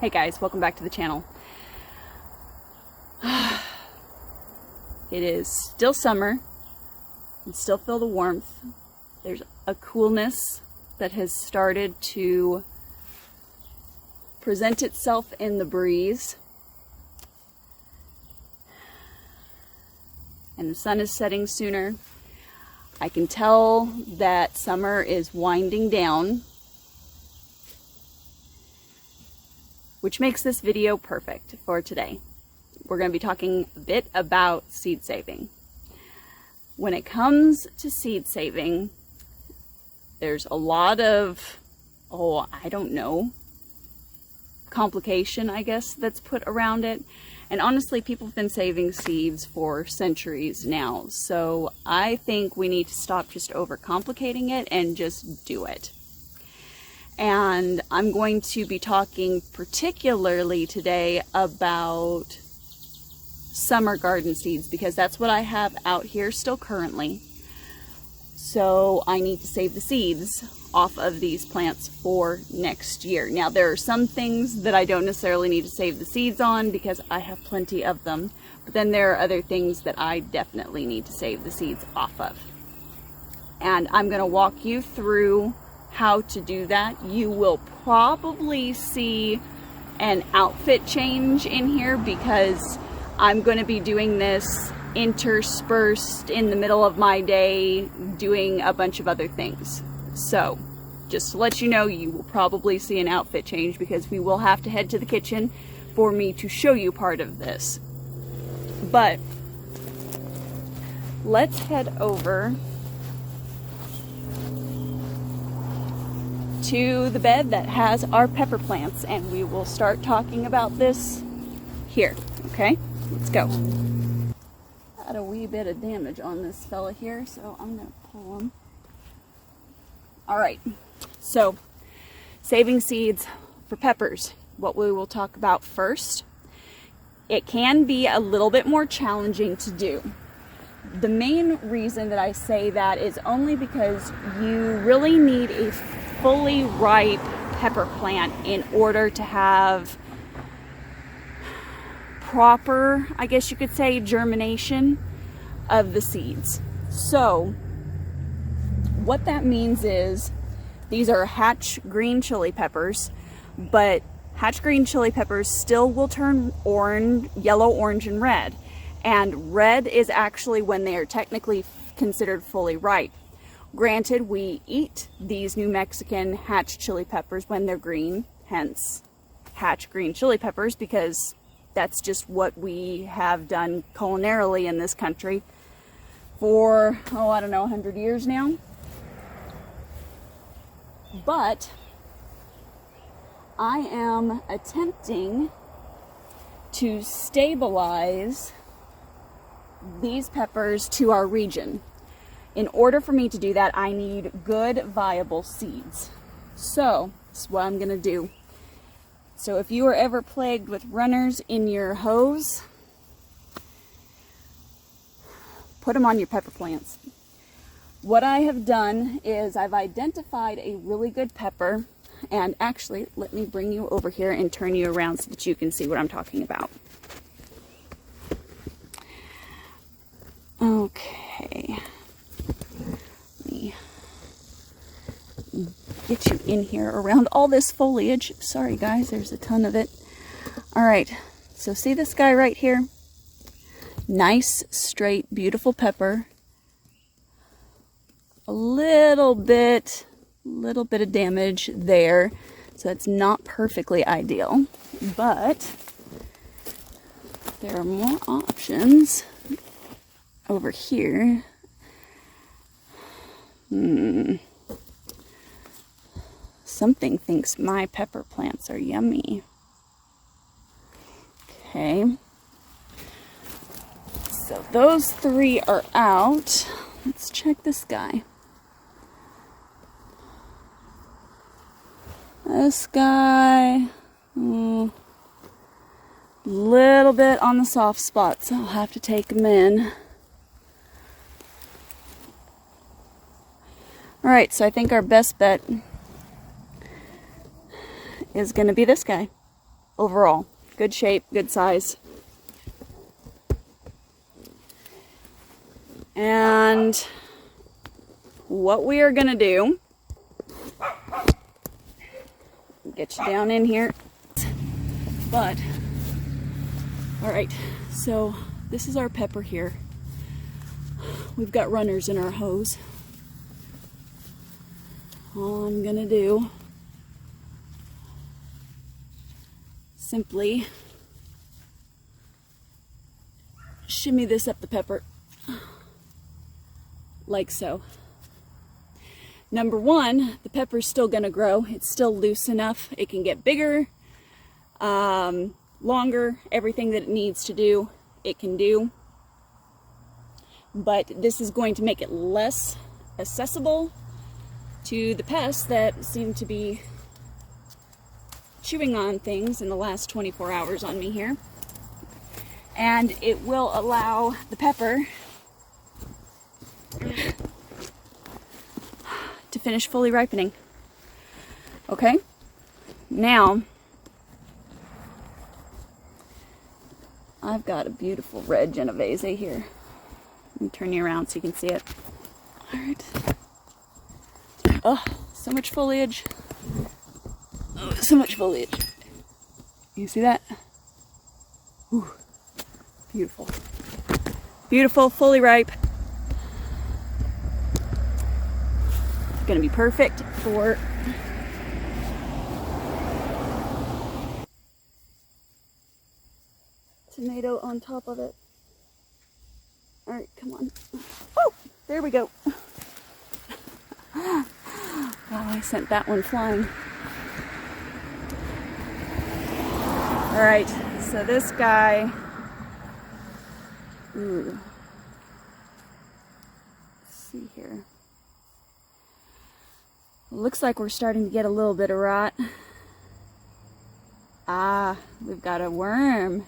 Hey guys, welcome back to the channel. It is still summer. You can still feel the warmth. There's a coolness that has started to present itself in the breeze. And the sun is setting sooner. I can tell that summer is winding down, which makes this video perfect for today. We're going to be talking a bit about seed saving. When it comes to seed saving, there's a lot of, complication, I guess, that's put around it. And honestly, people have been saving seeds for centuries now. So I think we need to stop just overcomplicating it and just do it. And I'm going to be talking particularly today about summer garden seeds because that's what I have out here still currently. So I need to save the seeds off of these plants for next year. Now there are some things that I don't necessarily need to save the seeds on because I have plenty of them. But then there are other things that I definitely need to save the seeds off of. And I'm going to walk you through how to do that. You will probably see an outfit change in here because I'm going to be doing this interspersed in the middle of my day doing a bunch of other things. So just to let you know, you will probably see an outfit change because we will have to head to the kitchen for me to show you part of this. But let's head over to the bed that has our pepper plants and we will start talking about this here. Okay, let's go. Got a wee bit of damage on this fella here, so I'm gonna pull him. All right, so saving seeds for peppers, what we will talk about first. It can be a little bit more challenging to do. The main reason that I say that is only because you really need a fully ripe pepper plant in order to have proper, I guess you could say, germination of the seeds. So what that means is these are hatch green chili peppers, but hatch green chili peppers still will turn orange, yellow, orange, and red. And red is actually when they are technically considered fully ripe. Granted, we eat these New Mexican hatch chili peppers when they're green, hence hatch green chili peppers, because that's just what we have done culinarily in this country for, 100 years now. But I am attempting to stabilize these peppers to our region. In order for me to do that, I need good, viable seeds. So, that's what I'm going to do. So if you are ever plagued with runners in your hose, put them on your pepper plants. What I have done is I've identified a really good pepper, and actually let me bring you over here and turn you around so that you can see what I'm talking about. Okay. Let me get you in here around all this foliage. Sorry guys, there's a ton of it. All right, so see this guy right here? Nice, straight, beautiful pepper. A little bit of damage there, so it's not perfectly ideal, but there are more options over here. Something thinks my pepper plants are yummy. Okay, so those three are out. Let's check this guy. This guy, little bit on the soft spot, so I'll have to take him in. Alright, so I think our best bet is going to be this guy. overall. Good shape, good size. And what we are going to do, get you down in here, but, all right, so this is our pepper here. We've got runners in our hose. All I'm going to do, simply shimmy this up the pepper. Like so. Number one, the pepper's still going to grow. It's still loose enough. It can get bigger, longer, everything that it needs to do, it can do. But this is going to make it less accessible to the pests that seem to be chewing on things in the last 24 hours on me here. And it will allow the pepper to finish fully ripening. Okay, now I've got a beautiful red Genovese here. Let me turn you around so you can see it. All right. Oh, so much foliage. Oh, so much foliage. You see that? Ooh, beautiful. Beautiful, fully ripe. Gonna be perfect for tomato on top of it. All right, come on. Oh, there we go. Wow, I sent that one flying. All right, so this guy, ooh, let's see here. Looks like we're starting to get a little bit of rot. Ah, we've got a worm.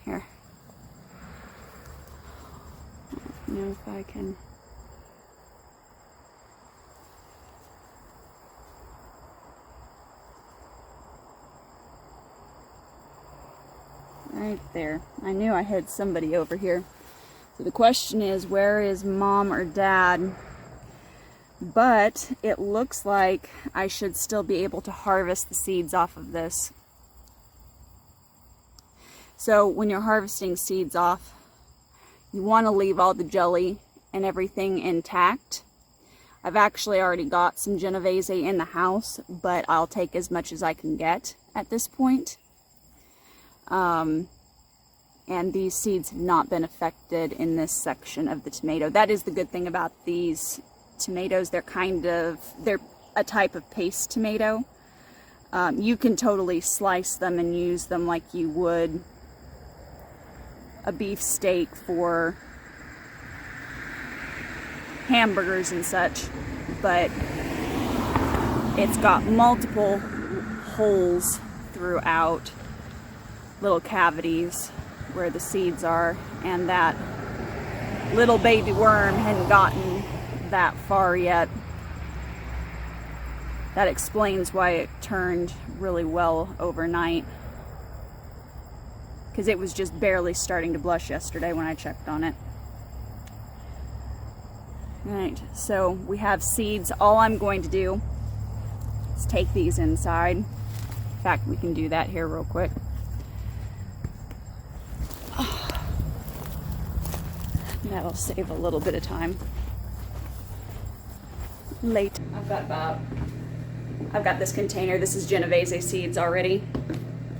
Here. I don't know if I can. Right there. I knew I had somebody over here. So the question is, where is mom or dad? But it looks like I should still be able to harvest the seeds off of this. So when you're harvesting seeds off, you want to leave all the jelly and everything intact. I've actually already got some Genovese in the house, but I'll take as much as I can get at this point. And these seeds have not been affected in this section of the tomato. That is the good thing about these tomatoes. They're a type of paste tomato. You can totally slice them and use them like you would a beef steak for hamburgers and such, but it's got multiple holes throughout, little cavities where the seeds are, and that little baby worm hadn't gotten that far yet. That explains why it turned really well overnight, because it was just barely starting to blush yesterday when I checked on it. Alright, so we have seeds. All I'm going to do is take these inside. In fact, we can do that here real quick. That'll save a little bit of time. I've got this container. This is Genovese seeds already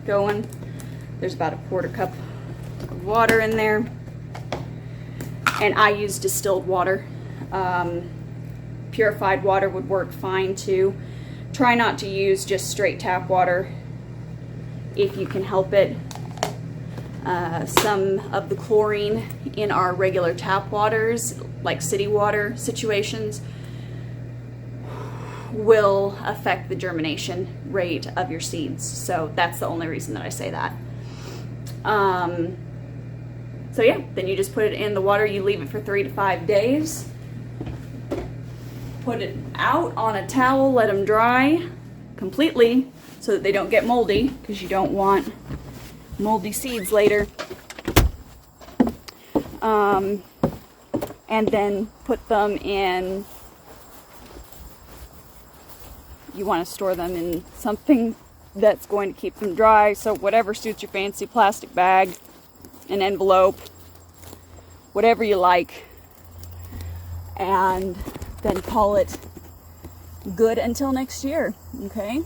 going. There's about a quarter cup of water in there. And I use distilled water. Purified water would work fine too. Try not to use just straight tap water if you can help it. Some of the chlorine in our regular tap waters, like city water situations, will affect the germination rate of your seeds. So that's the only reason that I say that. So yeah, then you just put it in the water. You leave it for 3 to 5 days. Put it out on a towel, let them dry completely, so that they don't get moldy, because you don't want moldy seeds later. And then put them in, you want to store them in something that's going to keep them dry, so whatever suits your fancy, plastic bag, an envelope, whatever you like, and then call it good until next year. Okay?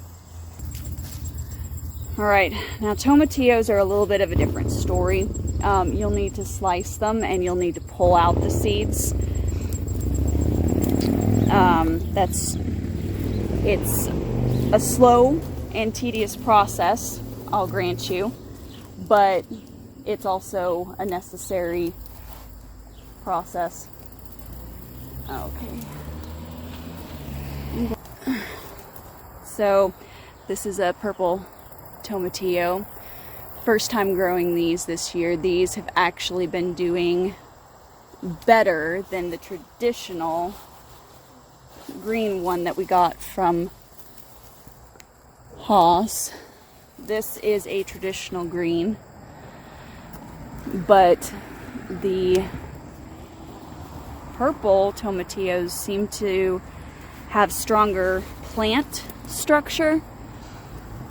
Alright, now tomatillos are a little bit of a different story. You'll need to slice them and you'll need to pull out the seeds. It's a slow and tedious process, I'll grant you, but it's also a necessary process. Okay. So this is a purple tomatillo. First time growing these this year. These have actually been doing better than the traditional green one that we got from Haas. This is a traditional green, but the purple tomatillos seem to have stronger plant structure.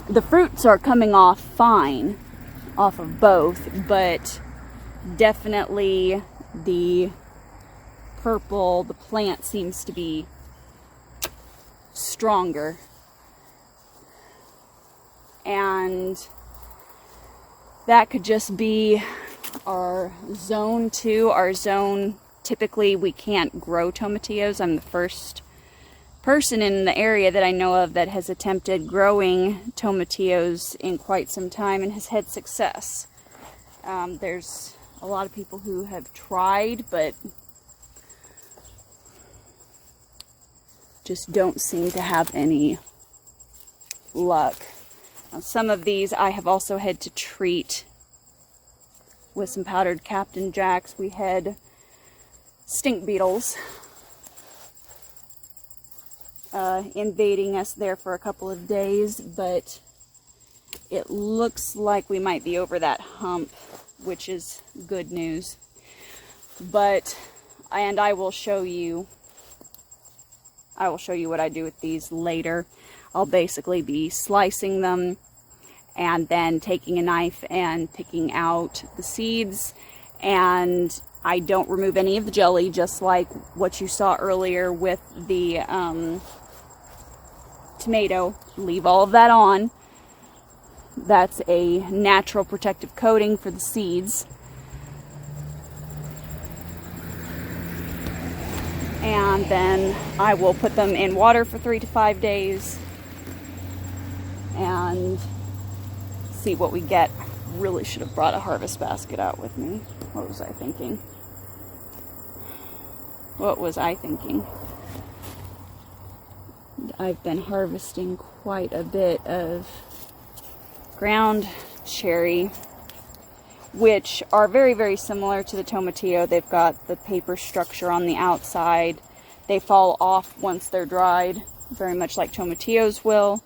The fruits are coming off fine off of both, but definitely the purple, the plant seems to be stronger. And that could just be our zone too. Our zone, typically we can't grow tomatillos. I'm the first person in the area that I know of that has attempted growing tomatillos in quite some time and has had success. There's a lot of people who have tried, but just don't seem to have any luck. Now, some of these I have also had to treat with some powdered Captain Jacks. We had stink beetles invading us there for a couple of days, but it looks like we might be over that hump, which is good news. But I will show you what I do with these later. I'll basically be slicing them and then taking a knife and picking out the seeds, and I don't remove any of the jelly, just like what you saw earlier with the tomato. Leave all of that on. That's a natural protective coating for the seeds. And then I will put them in water for 3 to 5 days and see what we get. Really should have brought a harvest basket out with me. What was I thinking? What was I thinking? I've been harvesting quite a bit of ground cherry, which are very, very similar to the tomatillo. They've got the paper structure on the outside. They fall off once they're dried, very much like tomatillos will.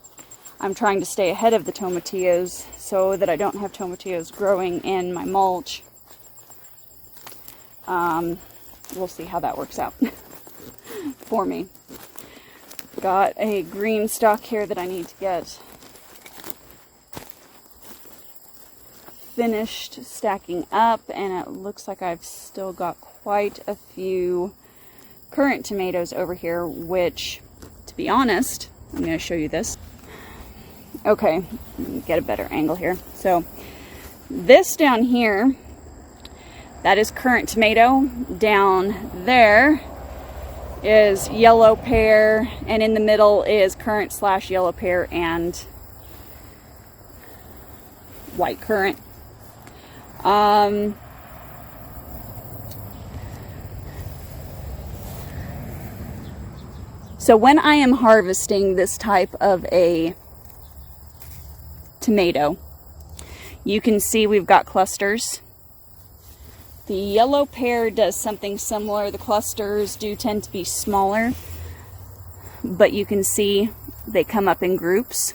I'm trying to stay ahead of the tomatillos so that I don't have tomatillos growing in my mulch. We'll see how that works out for me. Got a green stalk here that I need to get finished stacking up, and it looks like I've still got quite a few currant tomatoes over here, which, to be honest, I'm going to show you this. Okay, get a better angle here. So this down here, that is currant tomato. Down there is yellow pear, and in the middle is currant / yellow pear and white currant. So when I am harvesting this type of a tomato, you can see we've got clusters. The yellow pear does something similar. The clusters do tend to be smaller, but you can see they come up in groups.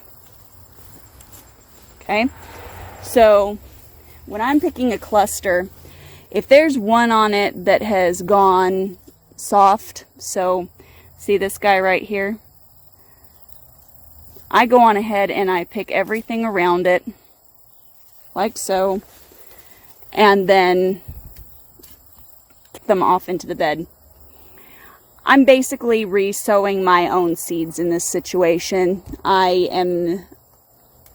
Okay, so when I'm picking a cluster, if there's one on it that has gone soft, so see this guy right here, I go on ahead and I pick everything around it like so, and then kick them off into the bed. I'm basically re-sowing my own seeds in this situation. I am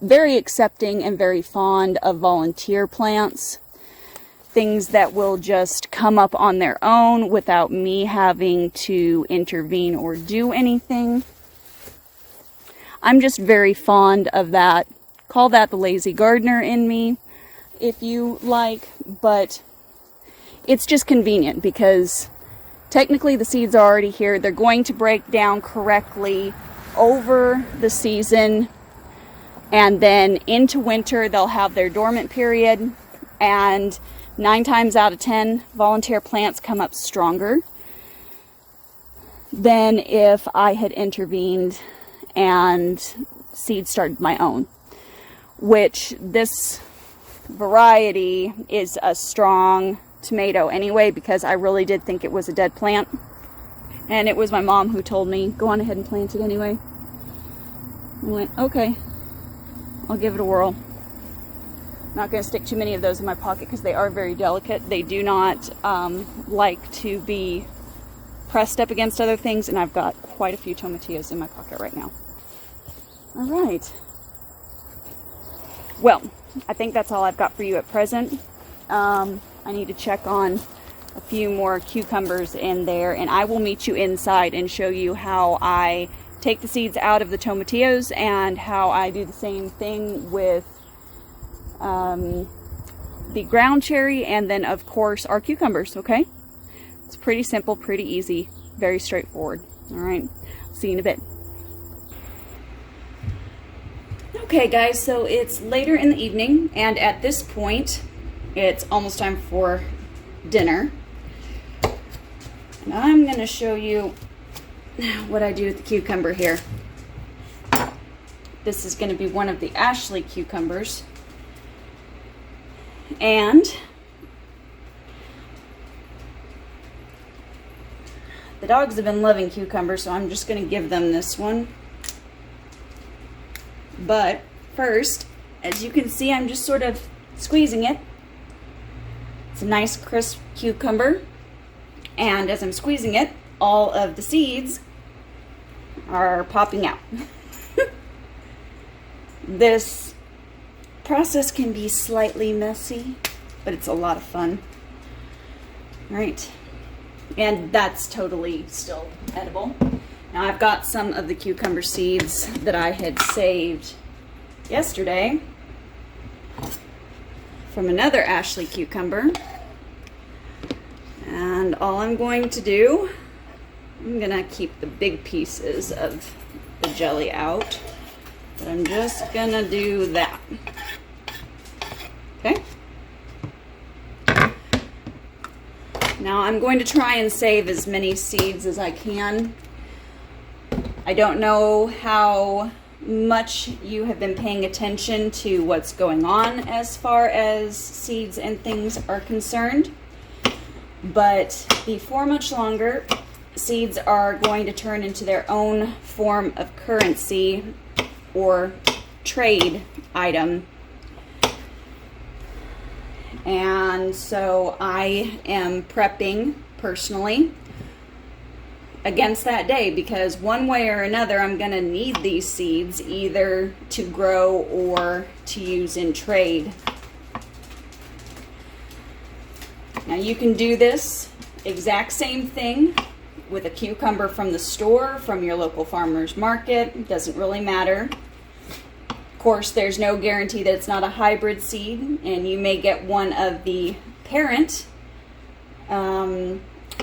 very accepting and very fond of volunteer plants, things that will just come up on their own without me having to intervene or do anything. I'm just very fond of that. Call that the lazy gardener in me, if you like, but it's just convenient because technically the seeds are already here. They're going to break down correctly over the season, and then into winter they'll have their dormant period, and 9 times out of 10 volunteer plants come up stronger than if I had intervened and seed started my own, which this variety is a strong tomato anyway, because I really did think it was a dead plant, and it was my mom who told me go on ahead and plant it anyway. I went, okay, I'll give it a whirl. Not going to stick too many of those in my pocket because they are very delicate. They do not like to be pressed up against other things, and I've got quite a few tomatillos in my pocket right now. All right, well, I think that's all I've got for you at present. I need to check on a few more cucumbers in there, and I will meet you inside and show you how I take the seeds out of the tomatillos and how I do the same thing with the ground cherry, and then of course our cucumbers. Okay, it's pretty simple, pretty easy, very straightforward. All right, see you in a bit. Okay guys, so it's later in the evening, and at this point it's almost time for dinner. And I'm going to show you what I do with the cucumber here. This is going to be one of the Ashley cucumbers. And the dogs have been loving cucumbers, so I'm just going to give them this one. But first, as you can see, I'm just sort of squeezing it. It's a nice crisp cucumber, and as I'm squeezing it, all of the seeds are popping out. This process can be slightly messy, but it's a lot of fun. All right, and that's totally still edible. Now I've got some of the cucumber seeds that I had saved yesterday from another Ashley cucumber, and all I'm going to do, I'm gonna keep the big pieces of the jelly out, but I'm just gonna do that. Okay, now I'm going to try and save as many seeds as I can. I don't know how much you have been paying attention to what's going on as far as seeds and things are concerned, but before much longer, seeds are going to turn into their own form of currency or trade item. And so I am prepping personally against that day, because one way or another I'm going to need these seeds either to grow or to use in trade. Now you can do this exact same thing with a cucumber from the store, from your local farmer's market. It doesn't really matter. Of course, there's no guarantee that it's not a hybrid seed, and you may get one of the parent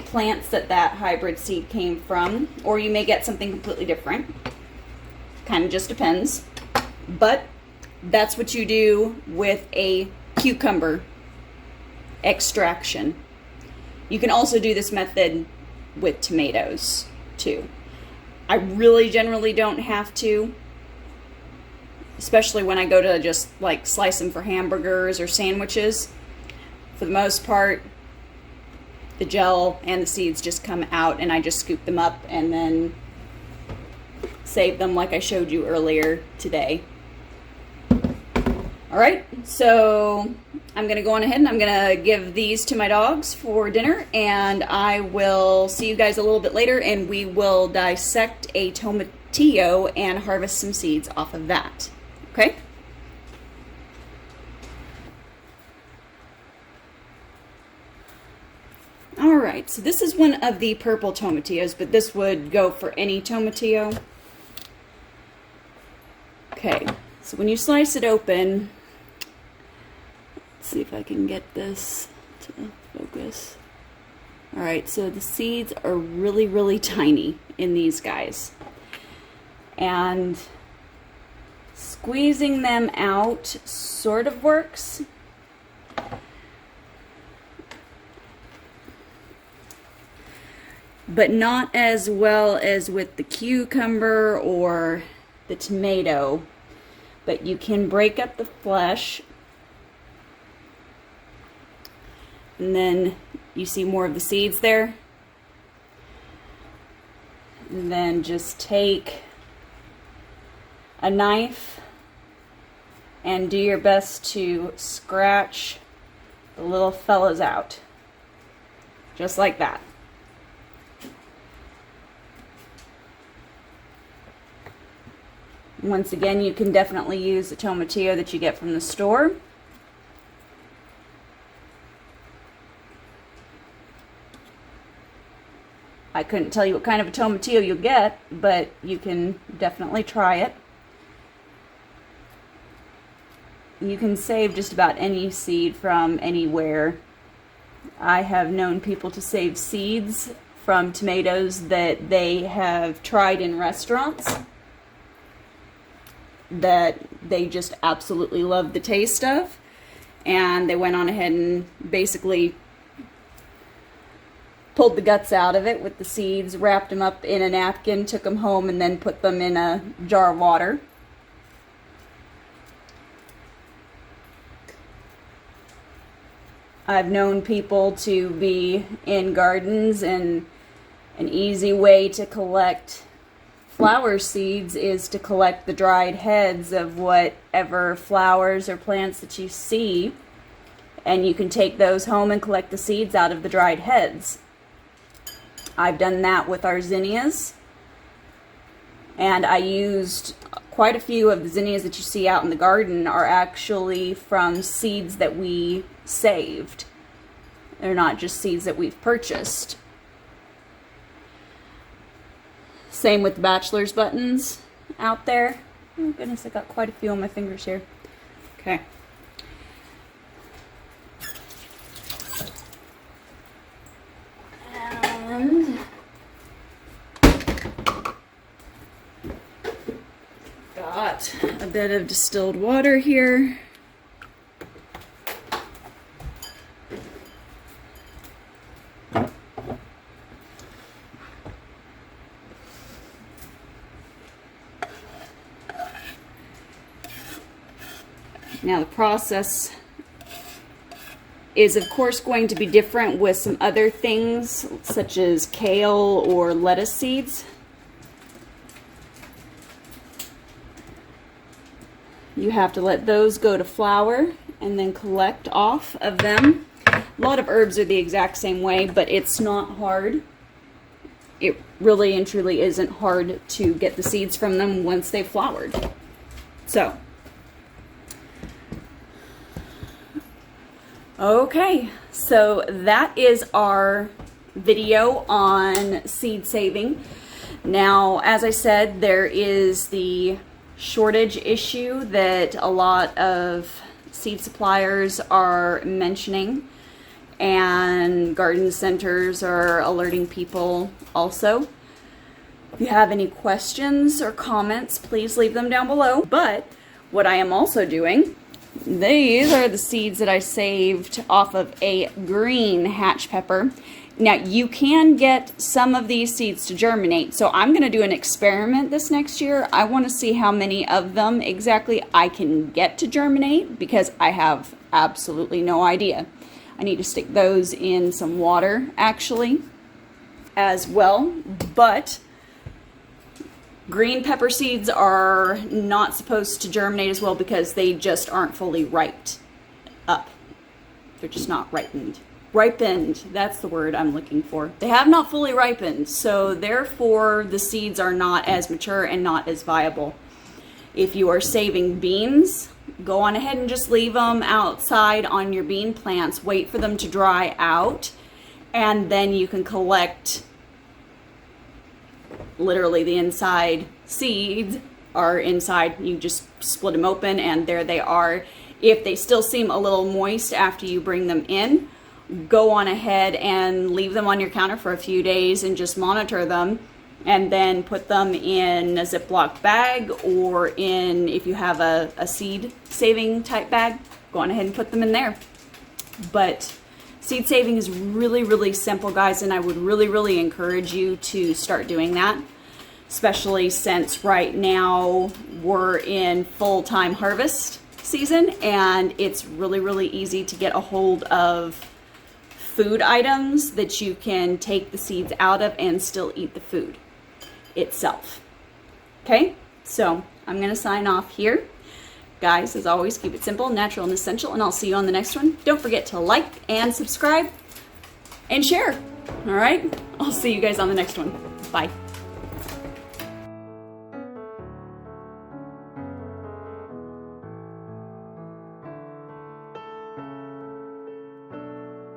plants that hybrid seed came from, or you may get something completely different. Kind of just depends. But that's what you do with a cucumber extraction. You can also do this method with tomatoes too. I really generally don't have to. especially when I go to just like slice them for hamburgers or sandwiches. For the most part, the gel and the seeds just come out, and I just scoop them up and then save them like I showed you earlier today. All right, so I'm gonna go on ahead and I'm gonna give these to my dogs for dinner, and I will see you guys a little bit later, and we will dissect a tomatillo and harvest some seeds off of that, okay? All right, so this is one of the purple tomatillos, but this would go for any tomatillo. Okay, so when you slice it open, let's see if I can get this to focus. All right, so the seeds are really, really tiny in these guys. And squeezing them out sort of works. But not as well as with the cucumber or the tomato. But you can break up the flesh. And then you see more of the seeds there. And then just take a knife and do your best to scratch the little fellas out. Just like that. Once again, you can definitely use the tomatillo that you get from the store. I couldn't tell you what kind of a tomatillo you'll get, but you can definitely try it. You can save just about any seed from anywhere. I have known people to save seeds from tomatoes that they have tried in restaurants that they just absolutely love the taste of, and they went on ahead and basically pulled the guts out of it with the seeds, wrapped them up in a napkin, took them home, and then put them in a jar of water. I've known people to be in gardens, and an easy way to collect flower seeds is to collect the dried heads of whatever flowers or plants that you see, and you can take those home and collect the seeds out of the dried heads. I've done that with our zinnias, and I used quite a few of the zinnias that you see out in the garden are actually from seeds that we saved. They're not just seeds that we've purchased. Same with the bachelor's buttons out there. Oh goodness, I got quite a few on my fingers here. Okay. And got a bit of distilled water here. Now the process is of course going to be different with some other things such as kale or lettuce seeds. You have to let those go to flower and then collect off of them. A lot of herbs are the exact same way, but it's not hard. It really and truly isn't hard to get the seeds from them once they've flowered. So okay, so that is our video on seed saving. Now, as I said, there is the shortage issue that a lot of seed suppliers are mentioning, and garden centers are alerting people also. If you have any questions or comments, please leave them down below. But what I am also doing, these are the seeds that I saved off of a green hatch pepper. Now, you can get some of these seeds to germinate, so I'm going to do an experiment this next year. I want to see how many of them exactly I can get to germinate, because I have absolutely no idea. I need to stick those in some water, actually, as well. But green pepper seeds are not supposed to germinate as well because they just aren't fully ripe up. They're just not ripened. Ripened, that's the word I'm looking for. They have not fully ripened, so therefore the seeds are not as mature and not as viable. If you are saving beans, go on ahead and just leave them outside on your bean plants. Wait for them to dry out, and then you can collect literally the inside seeds are inside. You just split them open and there they are. If they still seem a little moist after you bring them in, go on ahead and leave them on your counter for a few days and just monitor them, and then put them in a Ziploc bag, or in, if you have a seed saving type bag, go on ahead and put them in there. But seed saving is really, really simple, guys, and I would really, really encourage you to start doing that, especially since right now we're in full-time harvest season, and it's really, really easy to get a hold of food items that you can take the seeds out of and still eat the food itself. Okay, so I'm going to sign off here. Guys, as always, keep it simple, natural, and essential, and I'll see you on the next one. Don't forget to like and subscribe and share. All right, I'll see you guys on the next one. Bye.